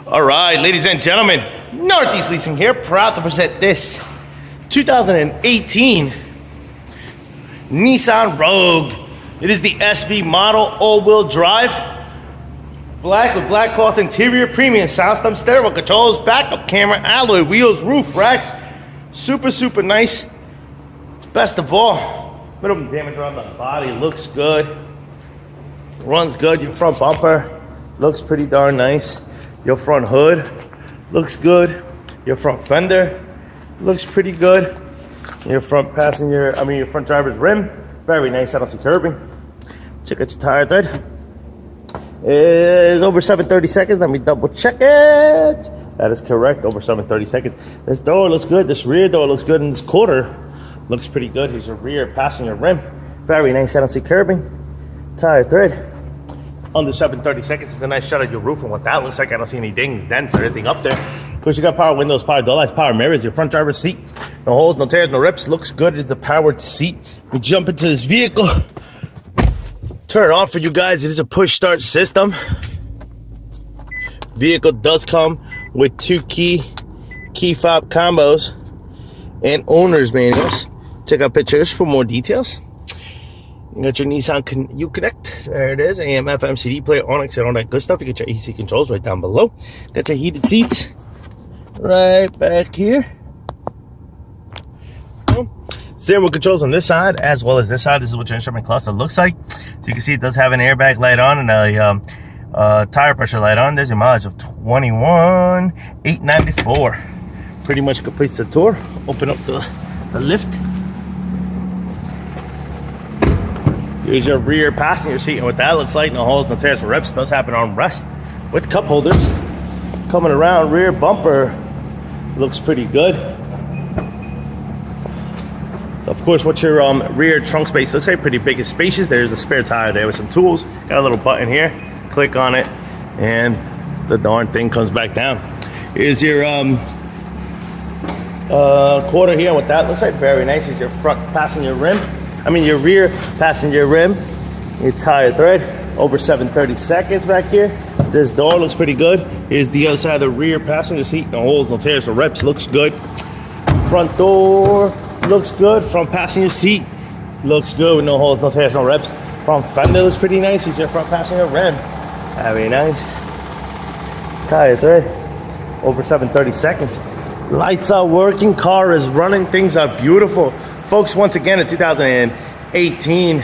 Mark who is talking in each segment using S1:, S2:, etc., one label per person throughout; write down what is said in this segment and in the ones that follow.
S1: All right, ladies and gentlemen, Northeast Leasing here, proud to present this 2018 Nissan Rogue. It is the SV model, all-wheel drive, black with black cloth interior, premium sound system, stereo controls, backup camera, alloy wheels, roof racks, super nice. Best of all, minimum damage around the body, looks good, runs good. Your front bumper looks pretty darn nice. Your front hood looks good. Your front fender looks pretty good. Your front your front driver's rim, very nice. I don't see curbing. Check out your tire tread. It's over 730 seconds. Let me double check it. That is correct, over 730 seconds. This door looks good. This rear door looks good. And this quarter looks pretty good. Here's your rear passenger rim. Very nice. I don't see curbing. Tire tread. Under 730 seconds. It's a nice shot at your roof and what that looks like. I don't see any dings, dents, or anything up there. Of course, you got power windows, power door lights, power mirrors, your front driver's seat. No holes, no tears, no rips. Looks good. It's a powered seat. We jump into this vehicle. Turn it on for you guys. It is a push start system. Vehicle does come with 2 key fob combos and owner's manuals. Check out pictures for more details. You got your Nissan Uconnect. There it is. AM, FM, CD player, Onyx, and all that good stuff. You get your AC controls right down below. Got your heated seats right back here. Steering wheel controls on this side as well as this side. This is what your instrument cluster looks like. So you can see it does have an airbag light on and a tire pressure light on. There's your mileage of 21,894. Pretty much completes the tour. Open up the lift. Here's your rear passenger seat and what that looks like. No holes, no tears, no rips. Does have an armrest with cup holders. Coming around, rear bumper looks pretty good. So of course, what your rear trunk space looks like, pretty big and spacious. There's a spare tire there with some tools. Got a little button here. Click on it, and the darn thing comes back down. Here's your quarter here. What that looks like, very nice. Here's your front passenger rim. Your rear passenger rim. Your tire tread, over 730 seconds back here. This door looks pretty good. Here's the other side of the rear passenger seat. No holes, no tears, no rips. Looks good. Front door looks good. Front passenger seat looks good with no holes, no tears, no rips. Front fender looks pretty nice. Here's your front passenger rim. Very nice. Tire tread, over 730 seconds. Lights are working. Car is running. Things are beautiful. Folks, once again, a 2018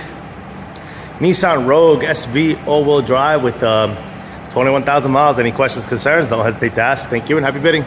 S1: Nissan Rogue SV all-wheel drive with 21,000 miles. Any questions, concerns, don't hesitate to ask. Thank you and happy bidding.